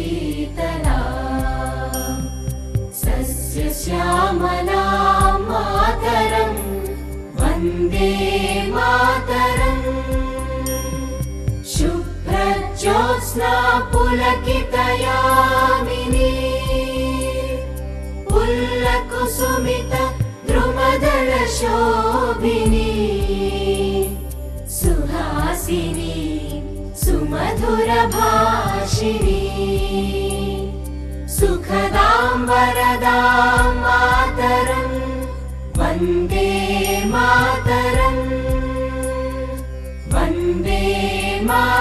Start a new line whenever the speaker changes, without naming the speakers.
शीतला सस्यश्यामला मातरं वन्दे मातरम् शुभ्रज्योत्स्ना पुलकितयामिनी पुल्लकुसुमित द्रुमदलशोभिनी सुहासिनी सुमधुरभाषिणी सुखदां वरदां मातरं वन्दे मातरम् वन्दे मातरम्।